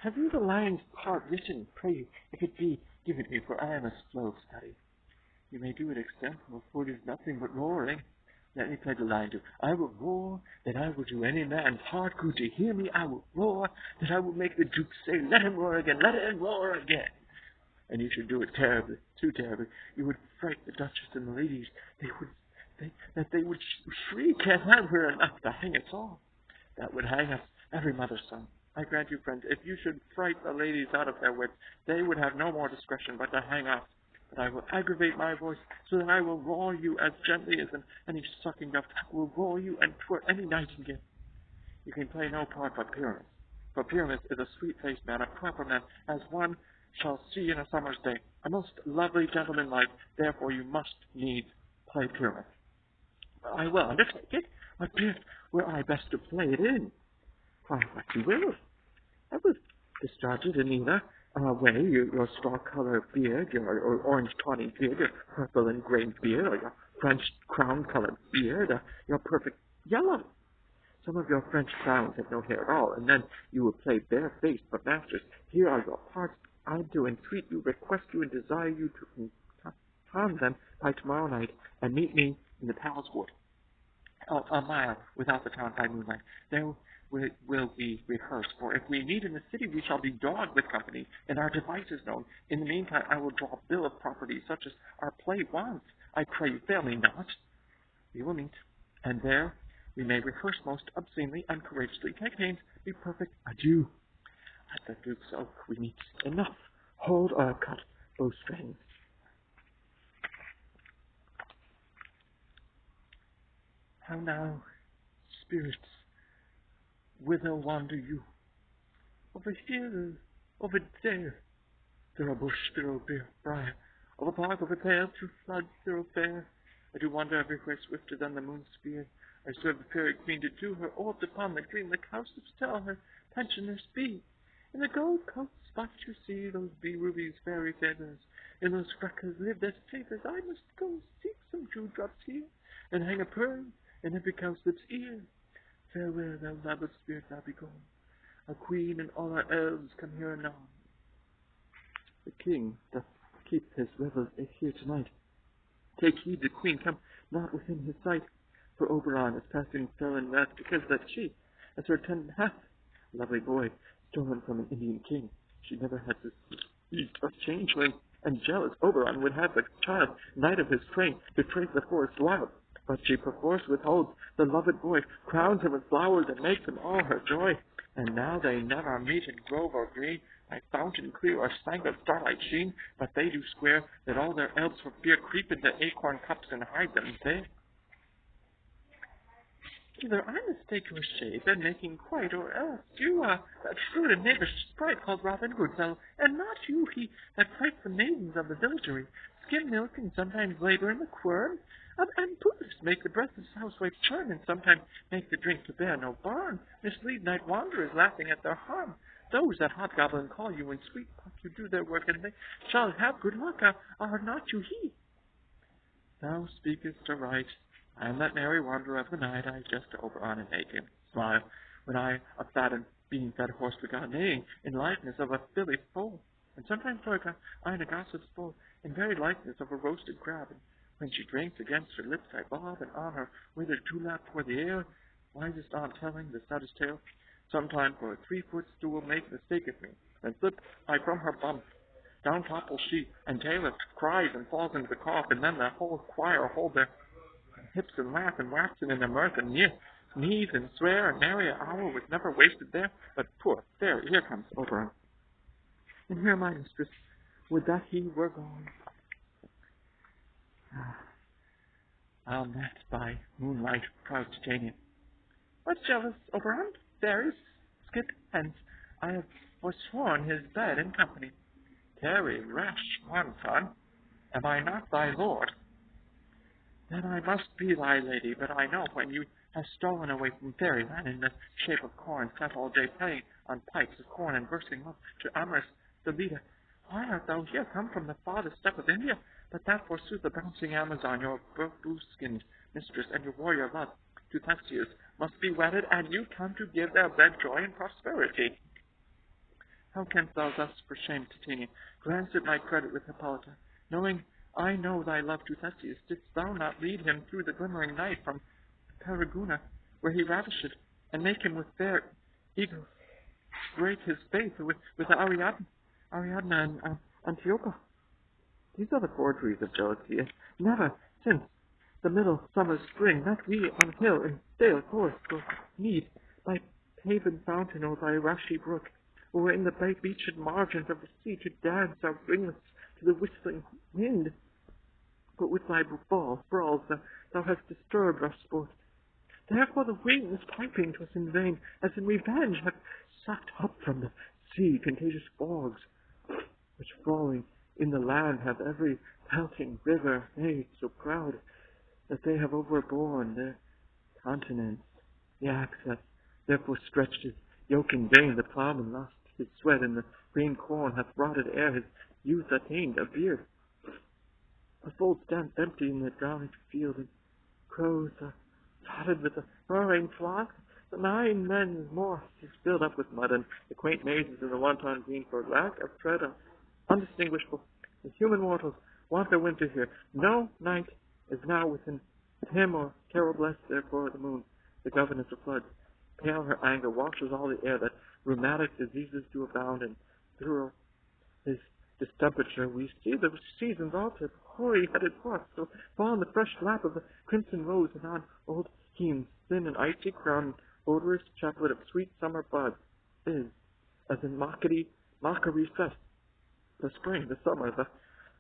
Have you the lion's part written? Pray you, if it be, give it me, for I am a slow of study. You may do it extemporal, for it is nothing but roaring. Let me play the lion too. I will roar, that I will do any man's heart good to hear me. I will roar, that I will make the duke say, let him roar again, let him roar again. And you should do it terribly, too terribly. You would fright the duchess and the ladies. They would shriek, and that were enough to hang us all. That would hang us, every mother's son. I grant you, friends, if you should fright the ladies out of their wits, they would have no more discretion but to hang us. But I will aggravate my voice, so that I will roar you as gently as any sucking dove will roar you, and for any nightingale. You can play no part but Pyramus. For Pyramus is a sweet-faced man, a proper man, as one shall see in a summer's day, a most lovely gentleman like. Therefore you must needs play Pyramus. Well, I will undertake it. What gift were I best to play it in? Why, what you will. I will discharge it in either way, your straw-colored beard, your orange tawny beard, your purple and gray beard, or your French crown-colored beard, your perfect yellow. Some of your French crowns have no hair at all, and then you will play bare-faced, but masters, here are your parts. I do entreat you, request you, and desire you to con them by tomorrow night, and meet me in the palace wood, a mile without the town by moonlight. There will be rehearsed, for if we meet in the city, we shall be dogged with company, and our devices known. In the meantime, I will draw a bill of property such as our play wants. I pray you, fail me not. We will meet, and there we may rehearse most obscenely and courageously. Take pains, be perfect. Adieu. At the Duke's Oak we meet. Enough. Hold or cut bowstrings. How now, spirits, whither wander you? Over here, over there a bush, there a briar, over park, over pale, through flood, thoroughfare. I do wander everywhere swifter than the moon's spear. I serve the fairy queen to do her oath upon the green lake houses, tell her pensioners be. In the gold coast spots you see, those be rubies, fairy feathers. In those freckles live their favors. I must go seek some dewdrops here, and hang a pearl in every cowslip's ear. Farewell, thou loved spirit, thou be gone. A queen and all our elves come here anon. The king doth keep his revels here tonight. Take heed the queen come not within his sight, for Oberon is passing fell in wrath, because that she, as her attendant hath, a lovely boy, stolen from an Indian king. She never had this beast of changeling, and jealous Oberon would have the child, knight of his train, to trace the forest wild. But she perforce withholds the loved boy, crowns him with flowers, and makes him all her joy. And now they never meet in grove or green, by fountain clear or spangled starlight sheen, but they do swear that all their elves for fear creep into acorn cups and hide them there. Either I mistake your shape and making quite, or else you are that shrewd and knavish sprite called Robin Hood, and not you he that fights the maidens of the villagery, skim milk and sometimes labor in the quern, and pudders make the breathless housewife churn, and sometimes make the drink to bear no barn, mislead night wanderers laughing at their harm. Those that hobgoblin call you, and sweet puck you do their work, and they shall have good luck, are not you he? Thou speakest aright. I am that merry wanderer of the night. I jest to Oberon and make him smile, when I a fat and bean-fed horse begot neighing in likeness of a filly foal, and sometimes I in a gossip's bowl, in very likeness of a roasted crab, and when she drinks against her lips I bob, and on her withered dewlap pour the ale, wisest aunt telling the saddest tale. Sometime for a 3-foot stool make mistake of me, and slip I from her bump. Down topples she, and Taylor cries and falls into the cough, and then the whole choir hold their hips and laugh and waxen in their mirth, and sneeze and swear, and nary an hour was never wasted there. But poor fairy, here comes Oberon. And here, my mistress, would that he were gone. I'll net by moonlight proud Titania. What jealous Oberon? Fairies, skip hence. I have forsworn his bed and company. Tarry, rash wanton, am I not thy lord? Then I must be thy lady, but I know when you have stolen away from fairyland in the shape of corn, sat all day playing on pipes of corn and versing love to amorous Delita. Why art thou here, come from the farthest step of India? But that forsooth the bouncing Amazon, your blue-skinned mistress, and your warrior love to Theseus must be wedded, and you come to give their bed joy and prosperity. How canst thou thus for shame, Titania, glance at my credit with Hippolyta, knowing I know thy love to Theseus? Didst thou not lead him through the glimmering night from Periguna, where he ravished, and make him with fair eagles break his faith with Ariadne and Antiopa? These are the forgeries of jealousy, and never since the middle summer spring met we on hill in dale, forest, or mead, by paven fountain or by rushy brook, or in the beached margins of the sea, to dance our ringlets to the whistling wind. But with thy brawls thou hast disturbed our sport. Therefore the winds piping to us in vain, as in revenge have sucked up from the sea contagious fogs, which falling in the land have every pelting river made so proud that they have overborne their continents. The axe hath therefore stretched his yoke in vain, the ploughman lost his sweat, and the green corn hath rotted ere his youth attained a beard. The fold stands empty in the drowned field, and crows are dotted with the burrowing flock. The 9 men's moss is filled up with mud, and the quaint mazes in the wanton green for lack of tread are undistinguishable. The human mortals want their winter here. No night is now within him or terror blessed, therefore the moon, the governess of floods. Pale her anger washes all the air, that rheumatic diseases do abound, and through his distemperature we see the seasons altered, hoary-headed frost, so fall in the fresh lap of the crimson rose, and on old Heem's thin and icy crown, odorous chaplet of sweet summer buds, is, as in mockery fest, the spring, the summer,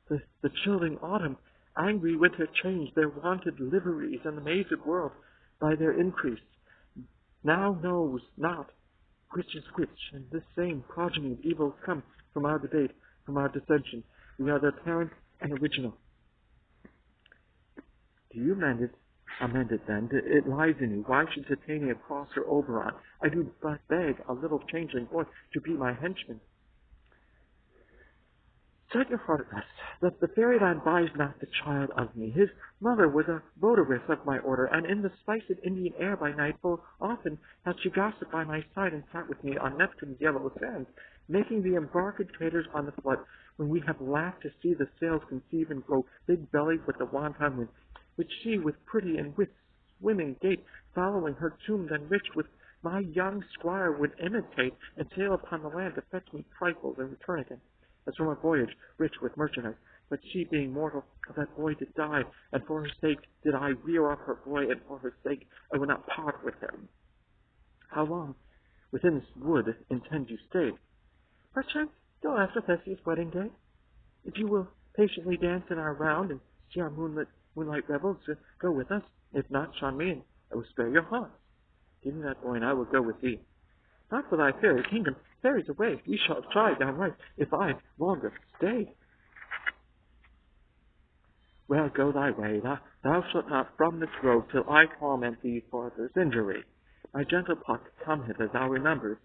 the chilling autumn, angry winter change their wonted liveries, and the mazed world, by their increase, now knows not which is which, and this same progeny of evils come from our debate, from our dissension. We are their parent and original. Do you amend it then? It lies in you. Why should Titania cross her Oberon? I do but beg a little changeling boy to be my henchman. Set your heart at rest, that the fairyland buys not the child of me. His mother was a votaress of my order, and in the spiced Indian air by night full often hath she gossiped by my side and sat with me on Neptune's yellow sands, making the embarked traders on the flood, when we have laughed to see the sails conceive and grow big-bellied with the wanton wind, which she with pretty and with swimming gait, following her tuned and rich with my young squire would imitate, and sail upon the land to fetch me trifles and return again, as from a voyage rich with merchandise. But she, being mortal, of that boy did die, and for her sake did I rear up her boy, and for her sake I would not part with him. How long within this wood intend you stay? Perchance till after Theseus' wedding day. If you will patiently dance in our round, and see our moonlight revels, go with us. If not, shun me, and I will spare your haunts. Give me that boy, and I will go with thee. Not for thy fairy kingdom, fairies away, we shall try downright, if I longer stay. Well, go thy way, thou shalt not from this grove, till I torment thee for this injury. My gentle Puck, come hither, thou rememberest,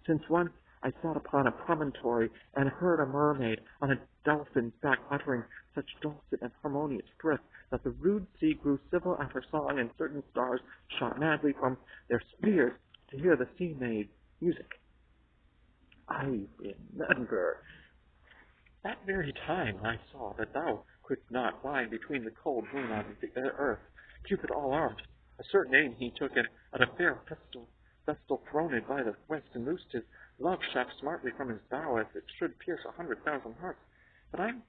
since once I sat upon a promontory, and heard a mermaid on a dolphin's back uttering such dulcet and harmonious breath, that the rude sea grew civil at her song, and certain stars shot madly from their spheres to hear the sea-maid's music. I remember. That very time I saw that thou couldst not lie between the cold moon on the earth, Cupid all-armed. A certain aim he took, and at a fair vestal throned by the west, and loosed his love shaft smartly from his bow, as it should pierce 100,000 hearts. But I'm